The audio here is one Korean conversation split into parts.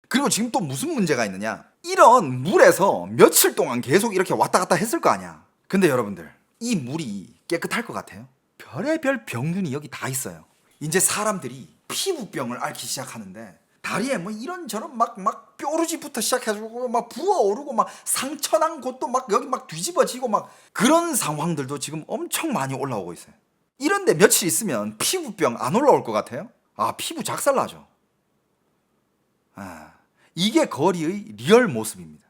그리고 지금 또 무슨 문제가 있느냐, 이런 물에서 며칠 동안 계속 이렇게 왔다 갔다 했을 거 아니야. 근데 여러분들, 이 물이 깨끗할 것 같아요? 별의별 병균이 여기 다 있어요. 이제 사람들이 피부병을 앓기 시작하는데, 다리에 뭐 이런저런 막 뾰루지부터 시작해가지고 막 부어오르고 막 상처난 곳도 막 여기 막 뒤집어지고 막 그런 상황들도 지금 엄청 많이 올라오고 있어요. 이런데 며칠 있으면 피부병 안 올라올 것 같아요? 아, 피부 작살나죠. 아, 이게 거리의 리얼 모습입니다.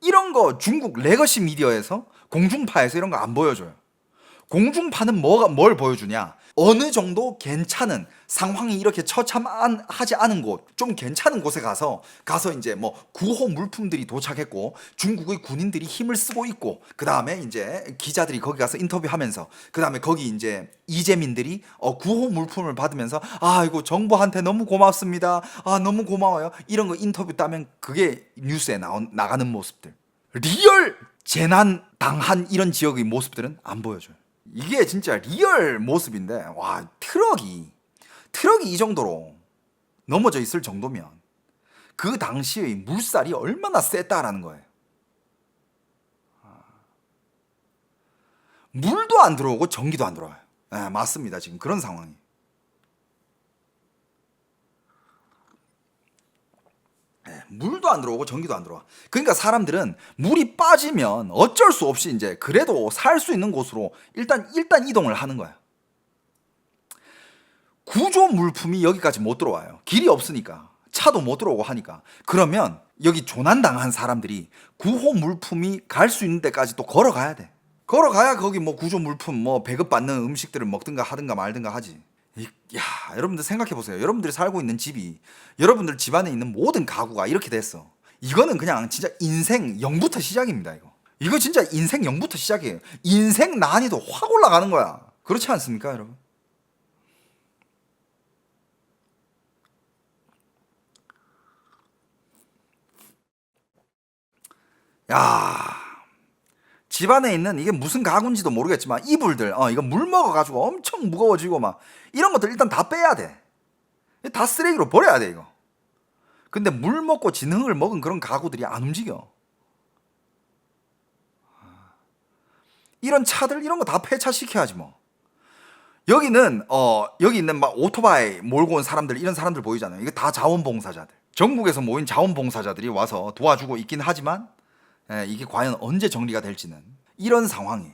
이런 거 중국 레거시 미디어에서, 공중파에서 이런 거 안 보여줘요. 공중파는 뭘 보여주냐? 어느 정도 괜찮은 상황이 이렇게 처참하지 않은 곳, 좀 괜찮은 곳에 가서 이제 뭐 구호 물품들이 도착했고 중국의 군인들이 힘을 쓰고 있고, 그 다음에 이제 기자들이 거기 가서 인터뷰하면서, 그 다음에 거기 이제 이재민들이 구호 물품을 받으면서 이거 정부한테 너무 고맙습니다. 너무 고마워요. 이런 거 인터뷰 따면 그게 뉴스에 나가는 모습들. 리얼 재난 당한 이런 지역의 모습들은 안 보여줘요. 이게 진짜 리얼 모습인데, 와, 트럭이 이 정도로 넘어져 있을 정도면 그 당시의 물살이 얼마나 셌다라는 거예요. 물도 안 들어오고 전기도 안 들어와요. 네, 맞습니다. 지금 그런 상황이. 물도 안 들어오고 전기도 안 들어와. 그러니까 사람들은 물이 빠지면 어쩔 수 없이 이제 그래도 살 수 있는 곳으로 일단 이동을 하는 거야. 구조 물품이 여기까지 못 들어와요. 길이 없으니까. 차도 못 들어오고 하니까. 그러면 여기 조난당한 사람들이 구호 물품이 갈 수 있는 데까지 또 걸어가야 돼. 걸어가야 거기 뭐 구조 물품 뭐 배급받는 음식들을 먹든가 하든가 말든가 하지. 야, 여러분들 생각해 보세요. 여러분들이 살고 있는 집이, 여러분들 집안에 있는 모든 가구가 이렇게 됐어. 이거는 그냥 진짜 인생 0부터 시작입니다. 이거 진짜 인생 0부터 시작이에요. 인생 난이도 확 올라가는 거야. 그렇지 않습니까, 여러분? 야, 집안에 있는 이게 무슨 가구인지도 모르겠지만 이불들, 이거 물 먹어가지고 엄청 무거워지고 막 이런 것들 일단 다 빼야 돼. 다 쓰레기로 버려야 돼, 이거. 근데 물 먹고 진흙을 먹은 그런 가구들이 안 움직여. 이런 차들 이런 거 다 폐차시켜야지 뭐. 여기 있는 막 오토바이 몰고 온 사람들, 이런 사람들 보이잖아요. 이거 다 자원봉사자들. 전국에서 모인 자원봉사자들이 와서 도와주고 있긴 하지만, 이게 과연 언제 정리가 될지는, 이런 상황이.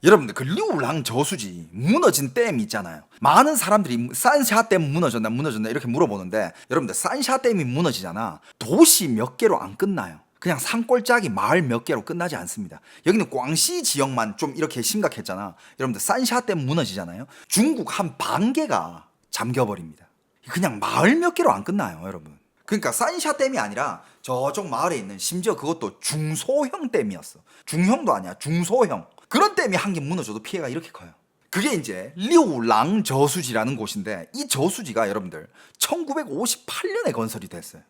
여러분들, 그 류랑 저수지 무너진 댐 있잖아요. 많은 사람들이 산샤 댐 무너졌나 이렇게 물어보는데, 여러분들, 산샤 댐이 무너지잖아. 도시 몇 개로 안 끝나요. 그냥 산골짜기 마을 몇 개로 끝나지 않습니다. 여기는 광시 지역만 좀 이렇게 심각했잖아. 여러분들, 산샤 댐 무너지잖아요. 중국 한 반 개가 잠겨버립니다. 그냥 마을 몇 개로 안 끝나요, 여러분. 그러니까 산샤 댐이 아니라 저쪽 마을에 있는, 심지어 그것도 중소형 댐이었어. 중형도 아니야, 중소형. 그런 댐이 한 개 무너져도 피해가 이렇게 커요. 그게 이제 류랑 저수지라는 곳인데, 이 저수지가 여러분들 1958년에 건설이 됐어요.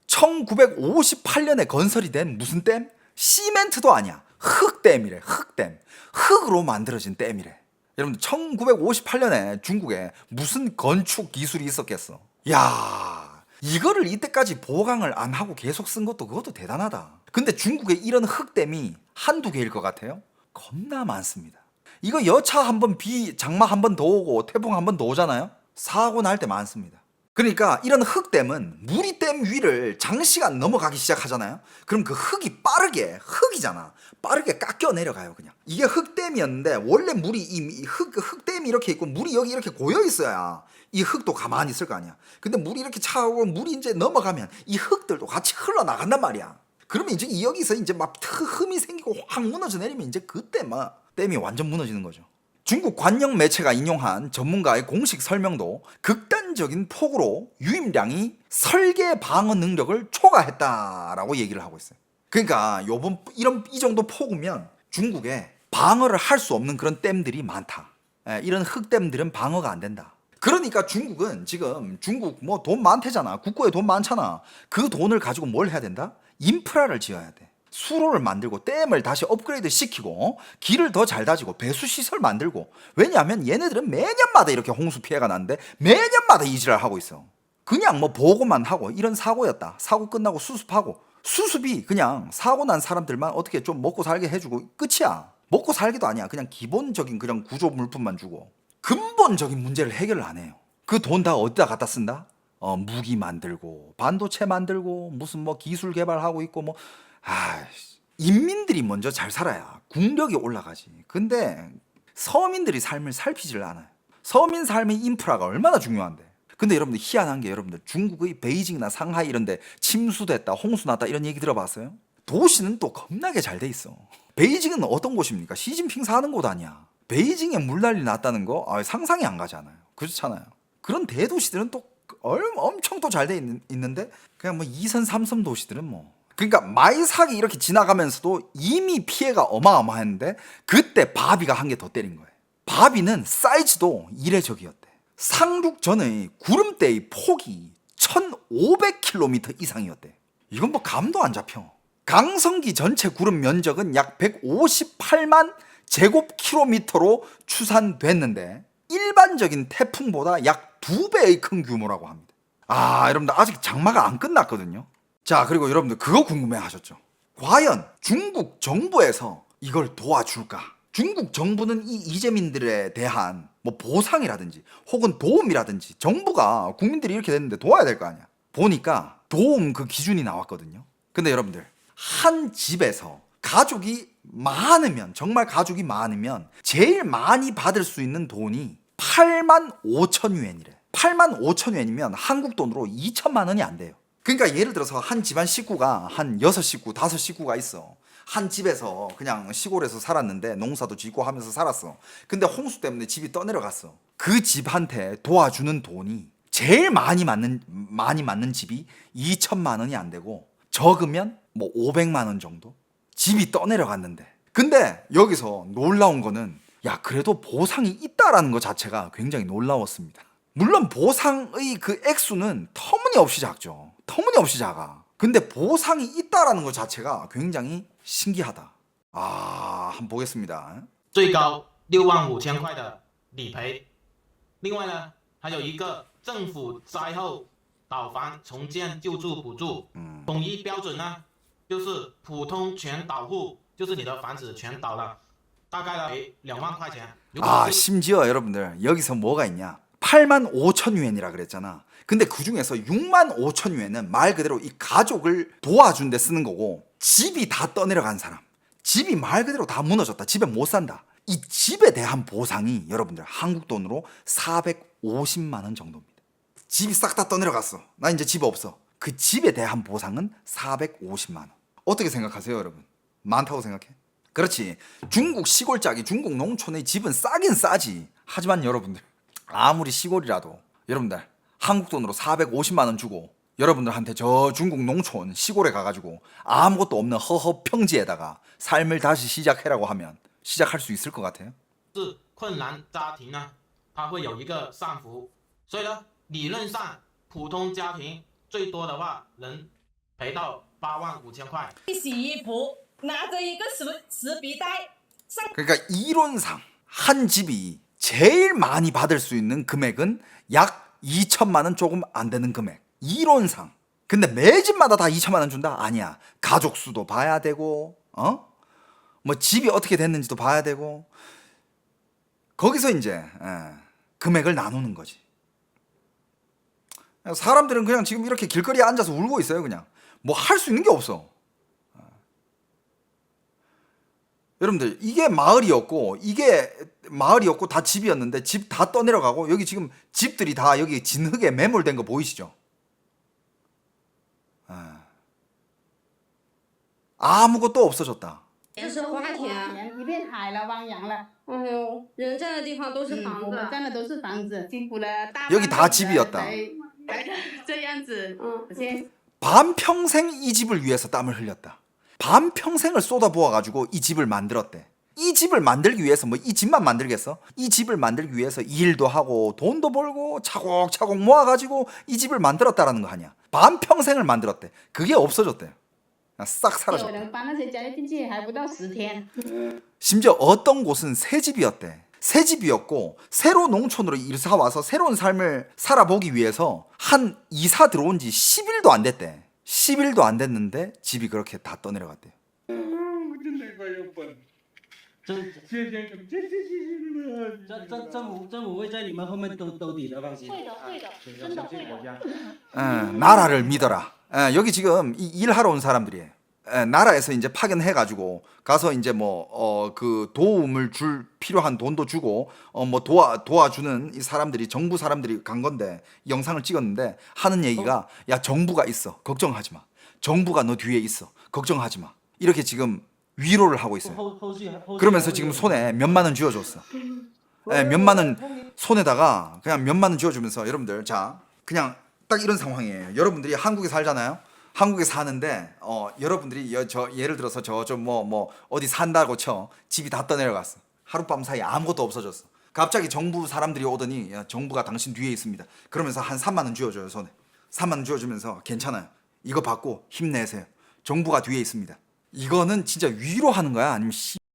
1958년에 건설이 된 무슨 댐? 시멘트도 아니야. 흙댐이래. 흙댐. 흙으로 만들어진 댐이래. 여러분들, 1958년에 중국에 무슨 건축 기술이 있었겠어. 야, 이거를 이때까지 보강을 안 하고 계속 쓴 것도, 그것도 대단하다. 근데 중국에 이런 흙댐이 한두 개일 것 같아요? 겁나 많습니다. 이거 여차 한번 장마 한 번 더 오고 태풍 한 번 더 오잖아요? 사고 날 때 많습니다. 그러니까 이런 흙댐은 물이 댐 위를 장시간 넘어가기 시작하잖아요? 그럼 그 흙이잖아. 빠르게 깎여 내려가요, 그냥. 이게 흙댐이었는데, 원래 물이 흙댐이 이렇게 있고 물이 여기 이렇게 고여 있어야 이 흙도 가만히 있을 거 아니야. 근데 물이 이렇게 차오고 물이 이제 넘어가면 이 흙들도 같이 흘러나간단 말이야. 그러면 이제 여기서 이제 막 흠이 생기고 확 무너져 내리면 이제 그때 막 댐이 완전 무너지는 거죠. 중국 관영 매체가 인용한 전문가의 공식 설명도, 극단적인 폭우로 유입량이 설계 방어 능력을 초과했다라고 얘기를 하고 있어요. 그러니까 이 정도 폭우면 중국에 방어를 할 수 없는 그런 댐들이 많다. 이런 흙댐들은 방어가 안 된다. 그러니까 중국은 지금, 중국 뭐 돈 많대잖아. 국고에 돈 많잖아. 그 돈을 가지고 뭘 해야 된다? 인프라를 지어야 돼. 수로를 만들고 댐을 다시 업그레이드 시키고 길을 더 잘 다지고 배수 시설 만들고. 왜냐하면 얘네들은 매년마다 이렇게 홍수 피해가 나는데 매년마다 이지랄 하고 있어. 그냥 뭐 보고만 하고 이런 사고였다. 사고 끝나고 수습하고 수습이 그냥 사고 난 사람들만 어떻게 좀 먹고 살게 해주고 끝이야. 먹고 살기도 아니야. 그냥 기본적인 그냥 구조 물품만 주고 근본적인 문제를 해결을 안 해요. 그 돈 다 어디다 갖다 쓴다? 무기 만들고 반도체 만들고 무슨 뭐 기술 개발하고 있고 뭐 인민들이 먼저 잘 살아야 국력이 올라가지. 근데 서민들이 삶을 살피질 않아요. 서민 삶의 인프라가 얼마나 중요한데. 근데 여러분들 희한한 게 여러분들 중국의 베이징이나 상하이 이런 데 침수됐다 홍수 났다 이런 얘기 들어봤어요? 도시는 또 겁나게 잘 돼 있어. 베이징은 어떤 곳입니까? 시진핑 사는 곳 아니야. 베이징에 물난리 났다는 거 상상이 안 가잖아요. 그렇잖아요. 그런 대도시들은 또 엄청 또 잘 돼 있는데 그냥 뭐 2선 3선 도시들은 뭐 그러니까 마이삭이 이렇게 지나가면서도 이미 피해가 어마어마했는데 그때 바비가 한 개 더 때린 거예요. 바비는 사이즈도 이례적이었대. 상륙전의 구름대의 폭이 1500km 이상이었대. 이건 뭐 감도 안 잡혀. 강성기 전체 구름 면적은 약 158만 제곱킬로미터로 추산됐는데 일반적인 태풍보다 약 2배의 큰 규모라고 합니다. 여러분들 아직 장마가 안 끝났거든요. 자, 그리고 여러분들 그거 궁금해 하셨죠? 과연 중국 정부에서 이걸 도와줄까? 중국 정부는 이 이재민들에 대한 뭐 보상이라든지 혹은 도움이라든지 정부가 국민들이 이렇게 됐는데 도와야 될 거 아니야. 보니까 도움 그 기준이 나왔거든요. 근데 여러분들 한 집에서 가족이 많으면 정말 가족이 많으면 제일 많이 받을 수 있는 돈이 8만 5천 유엔이래. 8만 5천 유엔이면 한국 돈으로 2천만 원이 안 돼요. 그러니까 예를 들어서 한 집안 식구가 한 6식구, 5식구가 있어. 한 집에서 그냥 시골에서 살았는데 농사도 짓고 하면서 살았어. 근데 홍수 때문에 집이 떠내려갔어. 그 집한테 도와주는 돈이 제일 많이 맞는 집이 2천만 원이 안 되고 적으면 뭐 500만 원 정도? 집이 떠내려갔는데. 근데 여기서 놀라운 거는 그래도 보상이 있다라는 것 자체가 굉장히 놀라웠습니다. 물론 보상의 그 액수는 터무니없이 작죠. 터무니없이 작아. 근데 보상이 있다라는 것 자체가 굉장히 신기하다. 한번 보겠습니다. 最高65000块的理赔。另外呢，还有一个政府灾后倒房重建救助补助，统一标准呢，就是普通全倒户，就是你的房子全倒了，大概呢赔2万块钱。 심지어 여러분들 여기서 뭐가 있냐? 8만 5천 유엔이라 그랬잖아. 근데 그 중에서 6만 5천 유엔은 말 그대로 이 가족을 도와준 데 쓰는 거고, 집이 다 떠내려간 사람, 집이 말 그대로 다 무너졌다, 집에 못 산다, 이 집에 대한 보상이 여러분들 한국 돈으로 450만 원 정도입니다. 집이 싹 다 떠내려갔어. 나 이제 집 없어. 그 집에 대한 보상은 450만 원. 어떻게 생각하세요, 여러분? 많다고 생각해? 그렇지. 중국 시골짜기, 중국 농촌의 집은 싸긴 싸지. 하지만 여러분들 아무리 시골이라도 여러분들 한국 돈으로 450만 원 주고 여러분들한테 저 중국 농촌 시골에 가가지고 아무것도 없는 허허 평지에다가 삶을 다시 시작해라고 하면 시작할 수 있을 것 같아요? 是困难家庭呢，它会有一个上浮，所以呢，理论上普通家庭最多的话能赔到8万5千块。洗衣服拿着一个拾笔袋上。 그러니까 이론상 한 집이 제일 많이 받을 수 있는 금액은 약 2천만 원 조금 안 되는 금액. 이론상. 근데 매 집마다 다 2천만 원 준다? 아니야. 가족 수도 봐야 되고, 뭐 집이 어떻게 됐는지도 봐야 되고, 거기서 이제 금액을 나누는 거지. 사람들은 그냥 지금 이렇게 길거리에 앉아서 울고 있어요. 그냥 뭐 할 수 있는 게 없어. 여러분들 이게 마을이었고 다 집이었는데 집 다 떠내려가고 여기 지금 집들이 다 여기 진흙에 매몰된 거 보이시죠? 아무것도 없어졌다. 这是花田，一片海了，汪洋了。哎呦，人站的地方都是房我们子。站的都是房子，辛苦了大 여기 다 半辈子 집이었다. 才这样子。先 반평생 이 집을 위해서 땀을 흘렸다. 반평생을 쏟아부어가지고 이 집을 만들었대. 이 집을 만들기 위해서 뭐 이 집만 만들겠어? 이 집을 만들기 위해서 일도 하고 돈도 벌고 차곡차곡 모아가지고 이 집을 만들었다라는 거 아니야. 반평생을 만들었대. 그게 없어졌대. 싹 有 사라졌대. 人搬那些家具进去还不到10天。 심지어 어떤 곳은 새 집이었대. 새 집이었고 새로 농촌으로 이사 와서 새로운 삶을 살아보기 위해서 한 이사 들어온 지 10일도 안 됐대. 10일도 안 됐는데 집이 그렇게 다 떠내려갔대요. 政府会在你们后面兜底的，放心。会的，会的，真的会的。 나라를 믿어라. 여기 지금 일하러 온 사람들이에요. 나라에서 이제 파견해가지고 가서 이제 뭐 그 도움을 줄 필요한 돈도 주고 뭐 도와주는 이 사람들이 정부 사람들이 간 건데 영상을 찍었는데 하는 얘기가 야 정부가 있어 걱정하지 마. 정부가 너 뒤에 있어 걱정하지 마. 이렇게 지금 위로를 하고 있어요. 그러면서 지금 손에 몇만 원 쥐어줬어. 몇만 원 손에다가 그냥 몇만 원 쥐어주면서 여러분들 자 그냥 딱 이런 상황이에요. 여러분들이 한국에 살잖아요. 한국에 사는데 여러분들이 예를 들어서 뭐 어디 산다고 쳐 집이 다 떠내려갔어. 하룻밤 사이에 아무것도 없어졌어. 갑자기 정부 사람들이 오더니 야, 정부가 당신 뒤에 있습니다. 그러면서 한 3만 원 쥐어줘요 손에. 3만 원 쥐어주면서 괜찮아요. 이거 받고 힘내세요. 정부가 뒤에 있습니다. 이거는 진짜 위로하는 거야? 아니면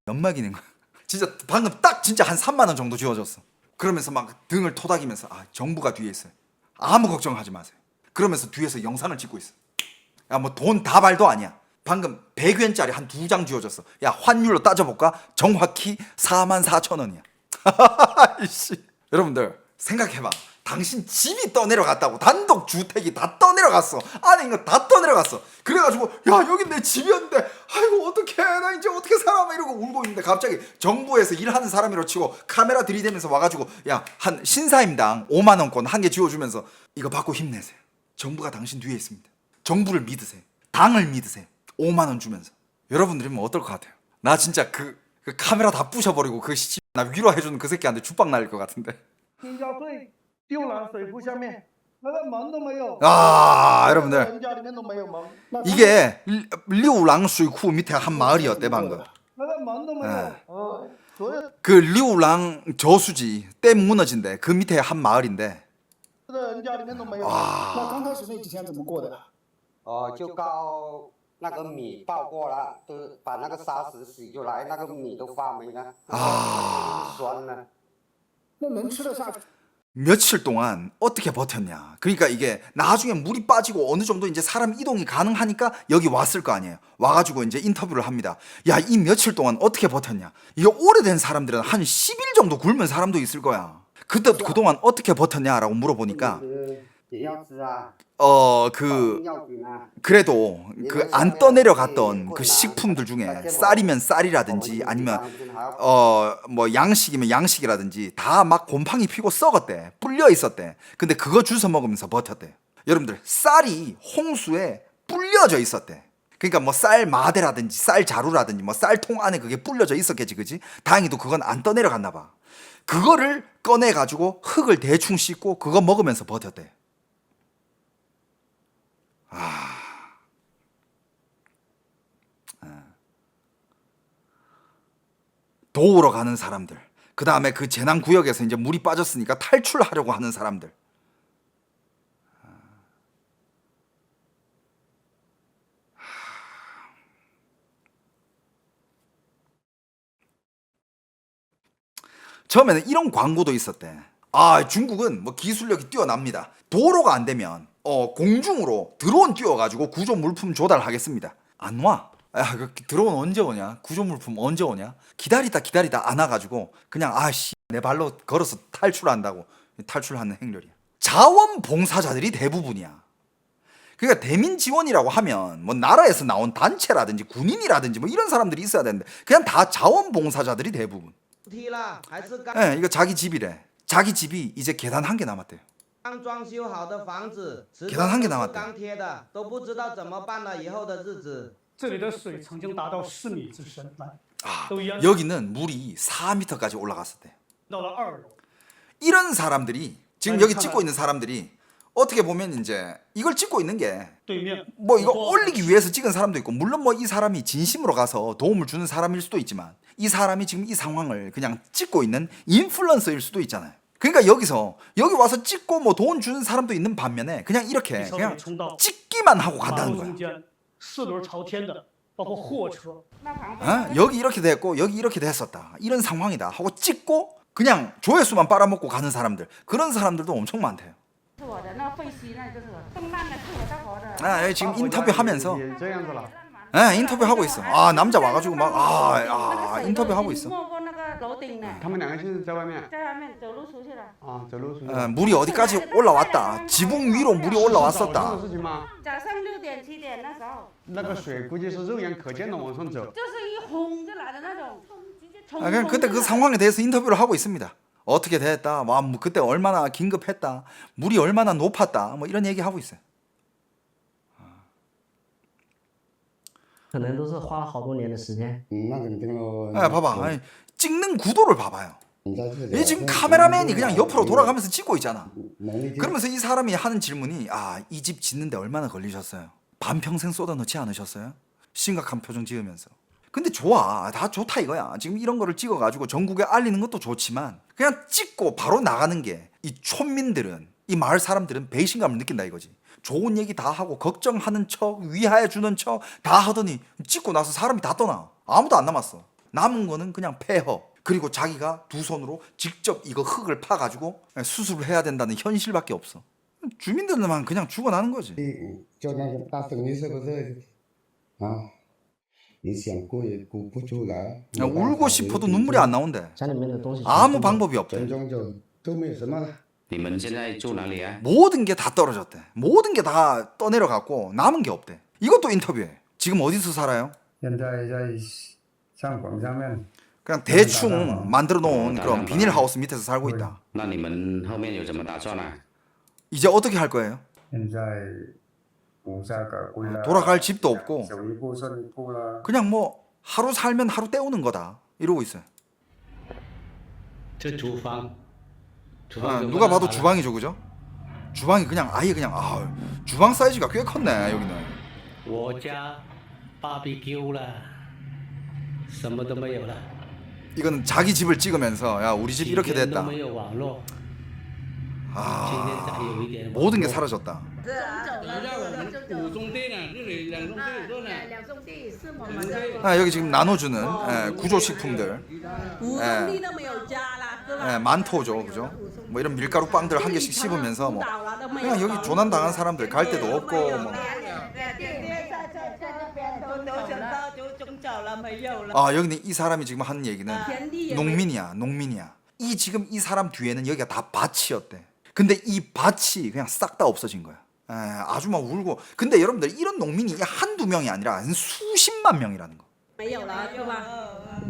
연막이는 거야? 진짜 방금 딱 진짜 한 3만 원 정도 쥐어줬어. 그러면서 막 등을 토닥이면서 아 정부가 뒤에 있어요. 아무 걱정하지 마세요. 그러면서 뒤에서 영상을 찍고 있어. 야 뭐 돈 다발도 아니야. 방금 100元짜리 한 2장 쥐어줬어. 야 환율로 따져볼까? 정확히 44,000원이야. 여러분들 생각해봐. 당신 집이 떠내려갔다고. 단독 주택이 다 떠내려갔어. 아니 이거 다 떠내려갔어. 그래가지고 야 여기 내 집이었는데 아이고 어떡해 나 이제 어떻게 살아 막 이러고 울고 있는데 갑자기 정부에서 일하는 사람이라 치고 카메라 들이대면서 와가지고 야 한 신사임당 5만 원권 한 개 쥐어주면서 이거 받고 힘내세요. 정부가 당신 뒤에 있습니다. 정부를 믿으세요. 당을 믿으세요. 5만 원 주면서. 여러분들이면 어떨 것 같아요? 나 진짜 그 카메라 다 부셔버리고 나 위로해주는 그 새끼한테 죽박 날릴 것 같은데. 新交最丢了水库下面，那个门都没有， 아 여러분들 人家里面都没有门， 이게 류랑 수이쿠 밑에 한 마을이었대 방금. 那个门都没有，所有 그 류랑 저수지 댐 무너진데 그 밑에 한 마을인데 的人家里面都没有。那刚开始那几天怎么过的？就告那个米爆过了，都把那个沙石洗出来，那个米都发霉了，酸了。那能吃得下去？ 며칠 동안 어떻게 버텼냐. 그러니까 이게 나중에 물이 빠지고 어느 정도 이제 사람 이동이 가능하니까 여기 왔을 거 아니에요. 와가지고 이제 인터뷰를 합니다. 야, 이 며칠 동안 어떻게 버텼냐. 이게 오래된 사람들은 한 10일 정도 굶은 사람도 있을 거야. 그때 그동안 어떻게 버텼냐라고 물어보니까 그래도 그 안 떠내려갔던 그 식품들 중에 쌀이면 쌀이라든지 아니면 뭐 양식이면 양식이라든지 다 막 곰팡이 피고 썩었대. 불려 있었대. 근데 그거 주워 먹으면서 버텼대. 여러분들 쌀이 홍수에 불려져 있었대. 그러니까 뭐 쌀 마대라든지 쌀 자루라든지 뭐 쌀통 안에 그게 불려져 있었겠지, 그지? 다행히도 그건 안 떠내려갔나 봐. 그거를 꺼내 가지고 흙을 대충 씻고 그거 먹으면서 버텼대. 도우러 가는 사람들. 그 다음에 그 재난 구역에서 이제 물이 빠졌으니까 탈출하려고 하는 사람들. 처음에는 이런 광고도 있었대. 아, 중국은 뭐 기술력이 뛰어납니다. 도로가 안 되면 공중으로 드론 띄워가지고 구조 물품 조달하겠습니다. 안 와. 야, 그 드론 언제 오냐? 구조 물품 언제 오냐? 기다리다 안 와가지고 그냥 내 발로 걸어서 탈출한다고. 탈출하는 행렬이야. 자원봉사자들이 대부분이야. 그러니까 대민 지원이라고 하면 뭐 나라에서 나온 단체라든지 군인이라든지 뭐 이런 사람들이 있어야 되는데 그냥 다 자원봉사자들이 대부분. 예, 이거 자기 집이래. 자기 집이 이제 계단 한 개 남았대요. 계단 한 개 남았대. 这里的水曾经达到4米之深，来， 여기는 물이 4m까지 올라갔었대. 到了2楼。 이런 사람들이 지금 여기 찍고 있는 사람들이 어떻게 보면 이제 이걸 찍고 있는 게 뭐 이거 올리기 위해서 찍은 사람도 있고 물론 뭐 이 사람이 진심으로 가서 도움을 주는 사람일 수도 있지만 이 사람이 지금 이 상황을 그냥 찍고 있는 인플루언서일 수도 있잖아요. 그러니까 여기 와서 찍고 뭐 돈 주는 사람도 있는 반면에 그냥 이렇게 그냥 찍기만 하고 간다는 거야. 4轮朝天的，包括货车。 여기 이렇게 됐고 여기 이렇게 됐었다. 이런 상황이다 하고 찍고 그냥 조회수만 빨아먹고 가는 사람들. 그런 사람들도 엄청 많대요. 我的那废墟那就是更烂的是我大伙的。 아, 여기 지금 인터뷰 하면서 也这样子了。 예, 인터뷰 하고 있어. 아, 남자 와가지고 막 인터뷰 하고 있어. 没过那个楼顶呢，他们两个现在在外面在外面走路出去了。啊，走路出去。 물이 어디까지 올라왔다. 지붕 위로 물이 早上 올라왔었다. 的事情吗？早上6点7点那时候，那个水估计是肉眼可见的往上走。就是一轰就来的那种，直接冲。 그냥 그때 그 상황에 대해서 인터뷰를 하고 있습니다. 어떻게 됐다. 와, 뭐 그때 얼마나 긴급했다. 물이 얼마나 높았다. 뭐 이런 얘기 하고 있어요. 可能都是花了好多年的时间。那肯定喽。 예, 봐봐. 아니, 찍는 구도를 봐봐요. 你在这里 이 지금 카메라맨이 그냥 옆으로 돌아가면서 찍고 있잖아. 能力 그러면서 이 사람이 하는 질문이 이 집 짓는데 얼마나 걸리셨어요? 반평생 쏟아넣지 않으셨어요? 심각한 표정 지으면서. 근데 좋아. 다 좋다 이거야. 지금 이런 거를 찍어가지고 전국에 알리는 것도 좋지만 그냥 찍고 바로 나가는 게 이 촌민들은 이 마을 사람들은 배신감을 느낀다 이거지. 좋은 얘기 다 하고 걱정하는 척 위하해 주는 척 다 하더니 찍고 나서 사람이 다 떠나. 아무도 안 남았어. 남은 거는 그냥 폐허. 그리고 자기가 두 손으로 직접 이거 흙을 파가지고 수습을 해야 된다는 현실밖에 없어. 주민들만 그냥 죽어나는 거지. 就那个大声你是不是啊？你想哭也哭不出来。 울고 싶어도 눈물이 안 나온대. 家里面的东西 아무 방법이 없대. 全中就都没有什么了。 你们现在住哪里啊？ 모든 게 다 떨어졌대. 모든 게 다 떠내려갔고 남은 게 없대. 이것도 인터뷰해. 지금 어디서 살아요? 现在在上广下面， 그냥 대충 만들어 놓은 그런 비닐하우스 밑에서 살고 있다. 那你们后面有怎么打算啊？ 이제 어떻게 할 거예요? 现在补下个归了， 돌아갈 집도 없고 走一步算一步了。 그냥 뭐 하루 살면 하루 때우는 거다. 이러고 있어요. 这厨房， 누가 봐도 주방이죠, 그죠? 주방이 그냥 아예 그냥 주방 사이즈가 꽤 컸네 여기는. 我家 BBQ 了，什么都没有了， 이거는 자기 집을 찍으면서 야 우리 집 이렇게 几天都 됐다. 没有网络，今天才有一点网络。 모든 게 사라졌다. 五宗地呢，这里2宗地都呢。2宗地是我们的。 여기 지금 나눠주는 구조식품들. 五宗地都没有家了，是吧？ 만토죠, 그죠? 뭐 이런 밀가루 빵들 한 개씩 씹으면서 뭐 그냥 여기 조난 당한 사람들 갈 데도 없고 뭐. 都 여기는 이 사람이 지금 하는 얘기는 농민이야. 이 지금 이 사람 뒤에는 여기가 다 밭이었대. 근데 이 밭이 그냥 싹 다 없어진 거야. 아주 막 울고. 근데 여러분들 이런 농민이 한두 명이 아니라 한 수십만 명이라는 거. 没有了，是吧？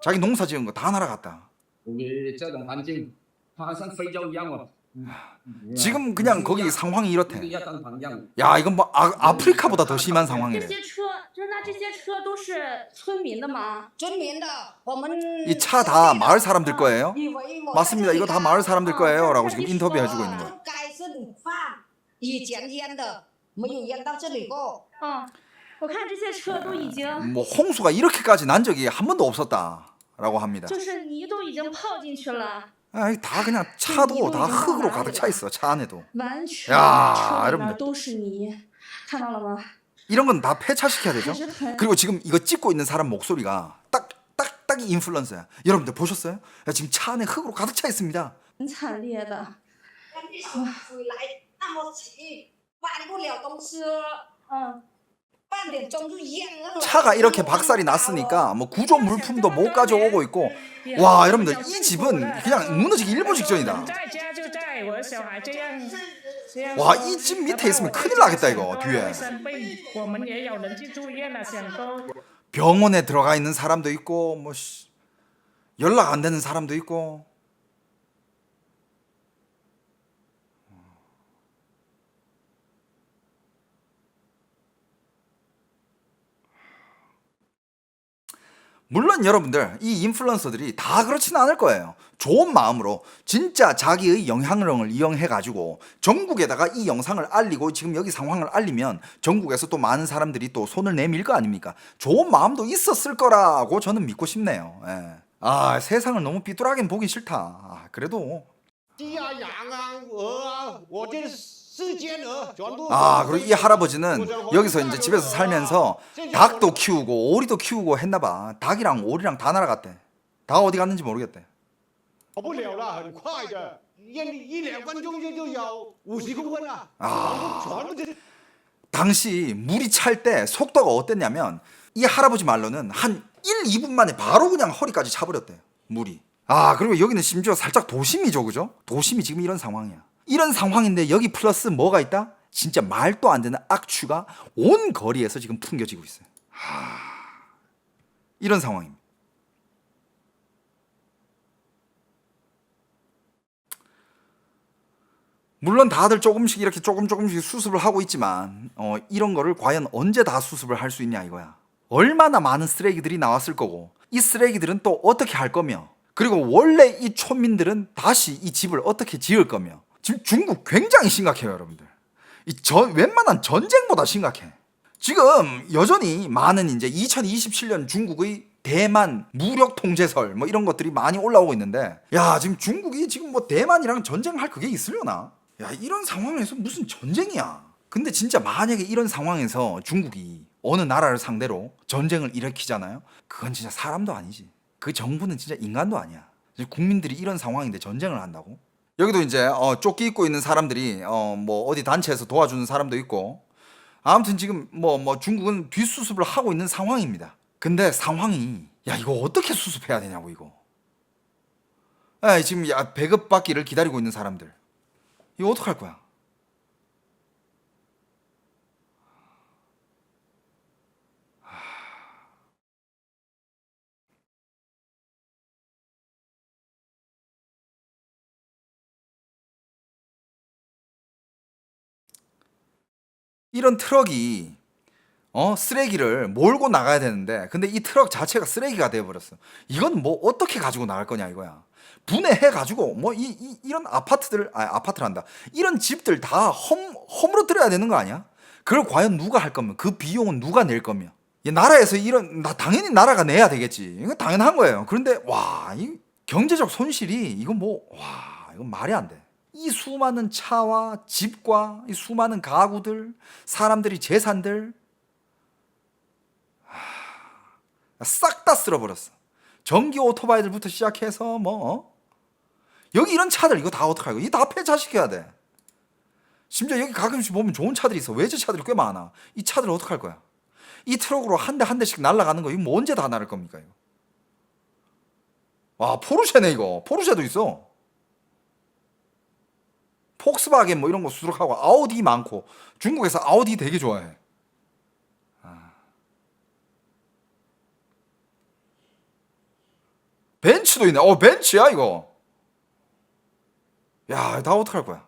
자기 농사 지은 거 다 날아갔다. 你这种环境，它像非洲一样哦。 지금 그냥 거기 상황이 이렇대. 要当榜样。 야 이건 뭐 아프리카보다 더 심한 상황이래. 这些车，那这些车都是村民的吗？村民的，我们 이 차 다 마을 사람들 거예요? 以为我 맞습니다. 이거 다 마을 사람들 거예요. 라고 지금 인터뷰 해주고 있는 거예요. 该是你放以前淹的，没有淹到这里过。我看这些车都已经， 뭐 홍수가 이렇게까지 난 적이 한 번도 없었다라고 합니다. 就是泥都已经泡进去了， 다 그냥 차도 다 흙으로 가득 차 있어. 차 안에도. 完全 야 车里 여러분들 面都是泥，看到了吗？ 이런 건 다 폐차시켜야 되죠. 그리고 지금 이거 찍고 있는 사람 목소리가 딱 인플루언서야. 여러분들 보셨어요? 야, 지금 차 안에 흙으로 가득 차 있습니다. 很惨烈的。水来那么急，搬不了东西，半点钟就淹了。 차가 이렇게 박살이 났으니까 뭐 구조 물품도 못 가져오고 있고. 와 여러분들 이 집은 그냥 무너지기 일보 직전이다. 와 이 집 밑에 있으면 큰일 나겠다 이거 뒤에. 병원에 들어가 있는 사람도 있고 뭐 연락 안 되는 사람도 있고. 물론 여러분들 이 인플루언서들이 다 그렇지는 않을 거예요. 좋은 마음으로 진짜 자기의 영향력을 이용해가지고 전국에다가 이 영상을 알리고 지금 여기 상황을 알리면 전국에서 또 많은 사람들이 또 손을 내밀 거 아닙니까? 좋은 마음도 있었을 거라고 저는 믿고 싶네요. 예. 세상을 너무 삐뚤하게 보기 싫다. 그래도 그리고 이 할아버지는 여기서 이제 집에서 살면서 닭도 키우고 오리도 키우고 했나봐. 닭이랑 오리랑 다 날아갔대. 다 어디 갔는지 모르겠대. 1两分钟就有50公分了， 全部这 당시 물이 찰 때 속도가 어땠냐면 이 할아버지 말로는 한 1, 2분 만에 바로 그냥 허리까지 차버렸대요. 물이. 아, 그리고 여기는 심지어 살짝 도심이죠, 그죠? 도심이 지금 이런 상황이야. 이런 상황인데 여기 플러스 뭐가 있다? 진짜 말도 안 되는 악취가 온 거리에서 지금 풍겨지고 있어요. 이런 상황입니다. 물론 다들 조금씩 이렇게 조금씩 수습을 하고 있지만 이런 거를 과연 언제 다 수습을 할 수 있냐 이거야. 얼마나 많은 쓰레기들이 나왔을 거고 이 쓰레기들은 또 어떻게 할 거며 그리고 원래 이 촌민들은 다시 이 집을 어떻게 지을 거며 지금 중국 굉장히 심각해요, 여러분들. 웬만한 전쟁보다 심각해. 지금 여전히 많은 이제 2027년 중국의 대만 무력 통제설 뭐 이런 것들이 많이 올라오고 있는데 야, 지금 중국이 지금 뭐 대만이랑 전쟁할 그게 있으려나? 야, 이런 상황에서 무슨 전쟁이야? 근데 진짜 만약에 이런 상황에서 중국이 어느 나라를 상대로 전쟁을 일으키잖아요? 그건 진짜 사람도 아니지. 그 정부는 진짜 인간도 아니야. 국민들이 이런 상황인데 전쟁을 한다고? 여기도 이제 조끼 입고 있는 사람들이 뭐 어디 단체에서 도와주는 사람도 있고 아무튼 지금 뭐 중국은 뒷수습을 하고 있는 상황입니다. 근데 상황이 야, 이거 어떻게 수습해야 되냐고 이거. 지금 배급받기를 기다리고 있는 사람들 이거 어떡할 거야? 이런 트럭이 쓰레기를 몰고 나가야 되는데 근데 이 트럭 자체가 쓰레기가 되어버렸어. 이건 뭐 어떻게 가지고 나갈 거냐 이거야. 분해해가지고 뭐 이런 아파트란다. 이런 집들 다 허물어뜨려야 되는 거 아니야? 그걸 과연 누가 할 거면 그 비용은 누가 낼 거며? 나라에서 당연히 나라가 내야 되겠지. 이거 당연한 거예요. 그런데 와, 이 경제적 손실이 이건 이건 말이 안 돼. 이 수많은 차와 집과 이 수많은 가구들, 사람들이 재산들 싹 다 쓸어버렸어. 전기 오토바이들부터 시작해서 여기 이런 차들 이거 다 어떡할 거야? 이거 다 폐차시켜야 돼. 심지어 여기 가끔씩 보면 좋은 차들이 있어. 외제 차들이 꽤 많아. 이 차들 어떡할 거야? 이 트럭으로 한 대 한 대씩 날아가는 거 이거 뭐 언제 다 나를 겁니까 이거? 와, 포르쉐네 이거. 포르쉐도 있어. 폭스바겐 뭐 이런 거 수록하고 아우디 많고 중국에서 아우디 되게 좋아해. 벤츠도 있네. 벤츠야 이거. 야, 다 어떡할 거야?